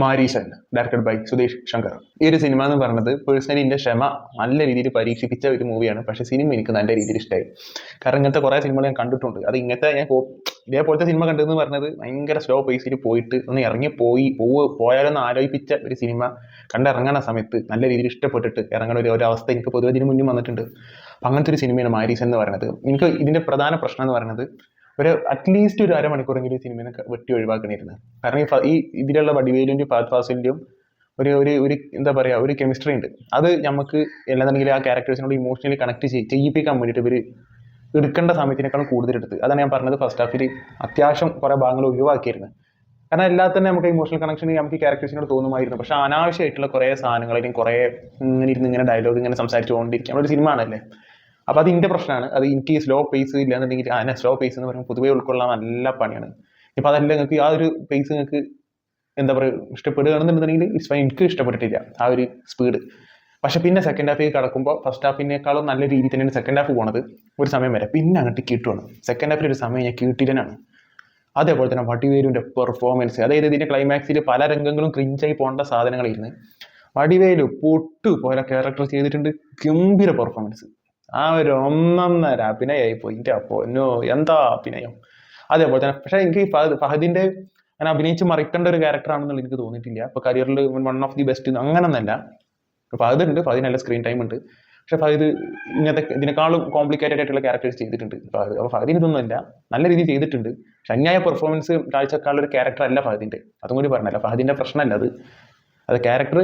Maareesan directed by Sudheesh Shankar. ഈ ഒരു cinema എന്ന് പറയുന്നത് പേഴ്സണലി എൻ്റെ ക്ഷമ നല്ല രീതിയിൽ പരീക്ഷിപ്പിച്ച ഒരു മൂവിയാണ്. പക്ഷേ സിനിമ എനിക്ക് നല്ല രീതിയിൽ ഇഷ്ടമായി. കാരണം ഇങ്ങനത്തെ കുറേ സിനിമകൾ ഞാൻ കണ്ടിട്ടുണ്ട്. അത് ഇങ്ങനത്തെ ഇതേപോലത്തെ സിനിമ കണ്ടതെന്ന് പറഞ്ഞത് ഭയങ്കര സ്ലോ പേസിൽ പോയിട്ട് ഒന്ന് പോയാലൊന്ന് ആലോചിപ്പിച്ച ഒരു സിനിമ കണ്ടിറങ്ങുന്ന സമയത്ത് നല്ല രീതിയിൽ ഇഷ്ടപ്പെട്ടിട്ട് ഇറങ്ങുന്ന ഒരു അവസ്ഥ എനിക്ക് പൊതുവെ ഇതിന് മുന്നേ വന്നിട്ടുണ്ട്. അപ്പം അങ്ങനത്തെ ഒരു സിനിമയാണ് മാരീസൻ എന്ന് പറയുന്നത്. എനിക്ക് ഇതിൻ്റെ പ്രധാന പ്രശ്നം എന്ന് പറയുന്നത് അറ്റ്ലീസ്റ്റ് ഒരു അരമണിക്കൂറെങ്കിലും സിനിമയെ വെട്ടി ഒഴിവാക്കണിരുന്നു. കാരണം ഈ ഇതിലുള്ള വടിവേലിൻ്റെയും ഫഹദ് ഫാസിലിൻ്റെയും ഒരു എന്താ പറയുക, ഒരു കെമിസ്ട്രി ഉണ്ട്. അത് നമുക്ക് എല്ലാന്നുണ്ടെങ്കിൽ ആ ക്യാരക്ടേഴ്സിനോട് ഇമോഷണലി കണക്ട് ചെയ്യിപ്പിക്കാൻ വേണ്ടിയിട്ട് ഇവർ എടുക്കേണ്ട സമയത്തിനേക്കാളും കൂടുതൽ എടുത്ത്. അതാണ് ഞാൻ പറഞ്ഞത്, ഫസ്റ്റ് ഹാഫിൽ അത്യാവശ്യം കുറേ ഭാഗങ്ങൾ ഒഴിവാക്കിയിരുന്നു. കാരണം എല്ലാത്തന്നെ നമുക്ക് ഇമോഷണൽ കണക്ഷൻ നമുക്ക് ക്യാരക്ടേഴ്സിനോട് തോന്നുമായിരുന്നു. പക്ഷെ അനാവശ്യമായിട്ടുള്ള കുറേ സാധനങ്ങളായിരിക്കും, കുറേ ഇങ്ങനെ ഡയലോഗ് ഇങ്ങനെ സംസാരിച്ചുകൊണ്ടിരിക്കുക ഒരു സിനിമ ആണല്ലേ. അപ്പോൾ അതിൻ്റെ പ്രശ്നമാണ്. അത് എനിക്ക് സ്ലോ പേസ് ഇല്ലാന്നുണ്ടെങ്കിൽ സ്ലോ പേസ് എന്ന് പറയുമ്പോൾ പൊതുവേ ഉൾക്കൊള്ളാൻ നല്ല പണിയാണ്. ഇപ്പോൾ അതല്ല നിങ്ങൾക്ക് ആ ഒരു പേസ് നിങ്ങൾക്ക് എന്താ പറയുക ഇഷ്ടപ്പെടുകയാണെന്നുണ്ടെങ്കിൽ എനിക്ക് ഇഷ്ടപ്പെട്ടിട്ടില്ല ആ ഒരു സ്പീഡ്. പക്ഷെ പിന്നെ സെക്കൻഡ് ഹാഫിൽ കിടക്കുമ്പോൾ ഫസ്റ്റ് ഹാഫിനേക്കാളും നല്ല രീതിയിൽ തന്നെയാണ് സെക്കൻഡ് ഹാഫ് പോണത് ഒരു സമയം വരെ. പിന്നെ അങ്ങോട്ട് കിട്ടുവാണ് സെക്കൻഡ് ഹാഫിൽ ഒരു സമയം ഞാൻ കിട്ടിയിട്ടാണ്. അതേപോലെ തന്നെ വടിവേലുവിൻ്റെ പെർഫോമൻസ്, അതായത് ഇതിൻ്റെ ക്ലൈമാക്സിൽ പല രംഗങ്ങളും ക്രിഞ്ചായി പോകേണ്ട സാധനങ്ങളായിരുന്നു. വടിവേലു പോലെ ക്യാരക്ടർ ചെയ്തിട്ടുണ്ട്. ഗംഭീര പെർഫോമൻസ്. ആ ഒരു ഒന്നൊന്നര അഭിനയമായി പോയി. പൊന്നോ എന്താ അഭിനയം. അതേപോലെ തന്നെ പക്ഷേ എനിക്ക് ഫഹദിൻ്റെ അങ്ങനെ അഭിനയിച്ച് മറിക്കേണ്ട ഒരു ക്യാരക്ടറാണെന്നുള്ള എനിക്ക് തോന്നിയിട്ടില്ല. ഇപ്പോൾ കരിയറിൽ വൺ ഓഫ് ദി ബെസ്റ്റ് അങ്ങനൊന്നല്ല. ഫഹദുണ്ട്, ഫഹദിന് നല്ല സ്ക്രീൻ ടൈം ഉണ്ട്. പക്ഷെ ഫഹദ് ഇങ്ങനത്തെ ഇതിനേക്കാളും കോംപ്ലിക്കേറ്റഡ് ആയിട്ടുള്ള ക്യാരക്ടേഴ്സ് ചെയ്തിട്ടുണ്ട് ഫഹദ്. അപ്പോൾ ഫഹദിന് ഇതൊന്നുമില്ല, നല്ല രീതിയിൽ ചെയ്തിട്ടുണ്ട്. പക്ഷെ അന്യായ പെർഫോമൻസ് കാഴ്ചക്കാളുള്ള ഒരു ക്യാരക്ടർ അല്ല ഫഹദിൻ്റെ. അതും കൂടി പറഞ്ഞല്ല, ഫഹദിൻ്റെ പ്രശ്നമല്ല അത് ക്യാരക്ടർ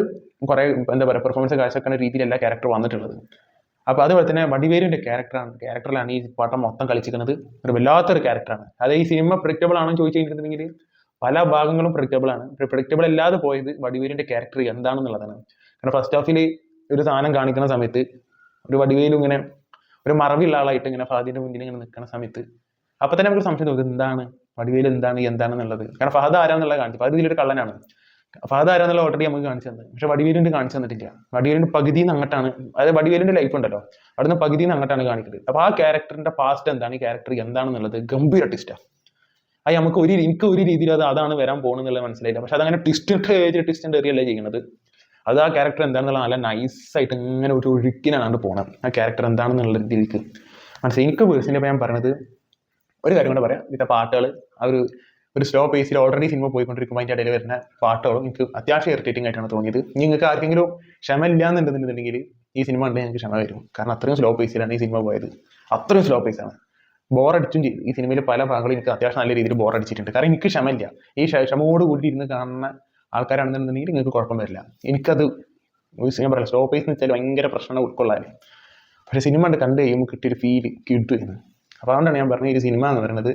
കുറേ എന്താ പറയുക പെർഫോമൻസ് കാഴ്ചക്കാളുന്ന രീതിയിലല്ല ക്യാരക്ടർ വന്നിട്ടുള്ളത്. അപ്പോൾ അതുപോലെ തന്നെ വടിവേലുവിൻ്റെ ക്യാരക്ടറിലാണ് ഈ പടം മൊത്തം കളിച്ചിരിക്കുന്നത്. ഒരു വല്ലാത്തൊരു ക്യാരക്ടറാണ്. അത് ഈ സിനിമ പ്രഡിക്റ്റബിൾ ആണെന്ന് ചോദിച്ചു കഴിഞ്ഞിട്ടുണ്ടെങ്കിൽ പല ഭാഗങ്ങളും പ്രഡിക്റ്റബിൾ ആണ്. പ്രഡിക്റ്റബിൾ അല്ലാതെ പോയത് വടിവേലിൻ്റെ ക്യാരക്ടർ എന്താണെന്നുള്ളതാണ്. കാരണം ഫസ്റ്റ് ഹാഫിൽ ഒരു സാധനം കാണിക്കുന്ന സമയത്ത് ഒരു വടിവേലും ഇങ്ങനെ ഒരു മറവിയുള്ള ആളായിട്ട് ഇങ്ങനെ ഫഹദിൻ്റെ മുന്നിൽ ഇങ്ങനെ നിൽക്കുന്ന സമയത്ത് അപ്പോൾ തന്നെ നമുക്ക് സംശയം തോന്നും എന്താണ് വടിവേൽ എന്താണെന്നുള്ളത്. കാരണം ഫഹദ് ആരാന്നുള്ളത് കാണിച്ചു. ഫഹദ് ഇതിലൊരു കള്ളനാണ്. ഫഹദ് ആരാന്നുള്ള ഓൾറെഡി നമുക്ക് കാണിച്ചു തന്നത്. പക്ഷെ വടിവേലിൻ്റെ കാണിച്ചു തന്നിട്ടില്ല. വടിവേലിൻ്റെ പകുതിയിൽ നിന്ന് അങ്ങോട്ടാണ്, അതായത് വടിവേലിൻ്റെ ലൈഫ് ഉണ്ടല്ലോ അവിടുന്ന് പകുതിയിൽ നിന്ന് അങ്ങോട്ടാണ് കാണിക്കുന്നത്. അപ്പോൾ ആ ക്യാരക്ടറിൻ്റെ പാസ്റ്റ് എന്താണ്, ഈ ക്യാരക്ടർ എന്താണെന്നുള്ളത് ഗംഭീര ട്വിസ്റ്റാണ്. അത് എനിക്ക് ഒരു രീതിയിൽ അതാണ് വരാൻ പോകുന്നുള്ളത് മനസ്സിലായില്ല. പക്ഷെ അതങ്ങനെ ട്വിസ്റ്റ് എറിയല്ലേ ചെയ്യുന്നത്. അത് ആ ക്യാരക്ടർ എന്താണെന്നുള്ള നല്ല നൈസായിട്ട് ഇങ്ങനെ ഒരു ഒഴുക്കിനാണ് പോകണം. ആ ക്യാരക്ടർ എന്താണെന്നുള്ള രീതിക്ക് മനസ്സിലായി. എനിക്ക് പേഴ്സണലി ഞാൻ പറഞ്ഞത് ഒരു കാര്യം കൂടെ പറയാം. ഇത്തെ പാട്ടുകൾ ആ ഒരു സ്ലോ പേസിൽ ഓൾറെഡി സിനിമ പോയിക്കൊണ്ടിരിക്കുമ്പോൾ അതിൻ്റെ ഇടയിൽ വരുന്ന പാട്ടുകളും എനിക്ക് അത്യാവശ്യം ഇറിറ്റേറ്റിംഗ് ആയിട്ടാണ് തോന്നിയത്. നിങ്ങൾക്ക് ആർക്കെങ്കിലും ക്ഷമ ഇല്ലാന്നുണ്ടെന്നുണ്ടെങ്കിൽ ഈ സിനിമ ഉണ്ടെങ്കിൽ എനിക്ക് ക്ഷമ വരും. കാരണം അത്രയും സ്ലോ പേസിലാണ് ഈ സിനിമ പോയത്. അത്രയും സ്ലോ പേസാണ്. ബോറടിച്ചും ചെയ്തു. ഈ സിനിമയിൽ പല ഭാഗങ്ങളും എനിക്ക് അത്യാവശ്യം നല്ല രീതിയിൽ ബോറടിച്ചിട്ടുണ്ട്. കാരണം എനിക്ക് ക്ഷമയില്ല. ഈ ക്ഷമയോട് കൂടി ഇരുന്ന് കാണുന്ന ആൾക്കാരാണെന്നുണ്ടെങ്കിൽ നിങ്ങൾക്ക് കുഴപ്പം വരില്ല. എനിക്കത് ഞാൻ പറയാം, സ്ലോ പേസ് എന്ന് വെച്ചാൽ ഭയങ്കര പ്രശ്നമാണ് ഉൾക്കൊള്ളാൻ. പക്ഷേ സിനിമ കണ്ട് കഴിയുമ്പോൾ കിട്ടിയൊരു ഫീൽ കിട്ടുമായിരുന്നു. അപ്പോൾ അതുകൊണ്ടാണ് ഞാൻ പറഞ്ഞത് ഈ സിനിമ എന്ന് പറയുന്നത്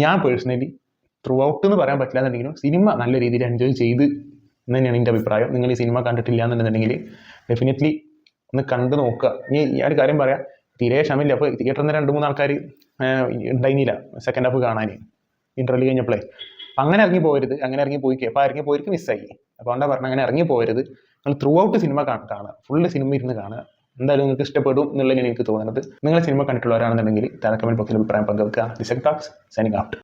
ഞാൻ പേഴ്സണലി ത്രൂ ഔട്ട് എന്ന് പറയാൻ പറ്റില്ല എന്നുണ്ടെങ്കിലും സിനിമ നല്ല രീതിയിൽ എൻജോയ് ചെയ്ത് എന്ന് തന്നെയാണ് എൻ്റെ അഭിപ്രായം. നിങ്ങൾ ഈ സിനിമ കണ്ടിട്ടില്ല എന്നുണ്ടെന്നുണ്ടെങ്കിൽ ഡെഫിനറ്റ്ലി ഒന്ന് കണ്ടു നോക്കുക. ഞാൻ ഒരു കാര്യം പറയാം, തീരെ ക്ഷമയില്ല. അപ്പോൾ തിയേറ്ററിൽ നിന്ന് 2-3 ആൾക്കാർ ഉണ്ടായിരുന്നില്ല സെക്കൻഡ് ഹാഫ് കാണാൻ ഇൻ്റർവ്യൂ കഴിഞ്ഞപ്പോഴേ. അങ്ങനെ ഇറങ്ങി പോകരുത്. അങ്ങനെ ഇറങ്ങി പോയിക്കേ അപ്പോൾ ഇറങ്ങി പോയിരിക്കും മിസ്സായി. അപ്പോൾ അതുകൊണ്ടാണ് പറഞ്ഞത് അങ്ങനെ ഇറങ്ങി പോകരുത്. നിങ്ങൾ ത്രൂ ഔട്ട് സിനിമ കാണുക, ഫുള്ള് സിനിമ ഇരുന്ന് കാണുക. എന്തായാലും നിങ്ങൾക്ക് ഇഷ്ടപ്പെടും എന്നുള്ളതിന് എനിക്ക് തോന്നുന്നത്. നിങ്ങൾ സിനിമ കണ്ടിട്ടുള്ളവരാണെന്നുണ്ടെങ്കിൽ താഴെ കമൻറ്റ് ബോക്സിൽ അഭിപ്രായം പങ്കുവെക്കുക. This talks signing out.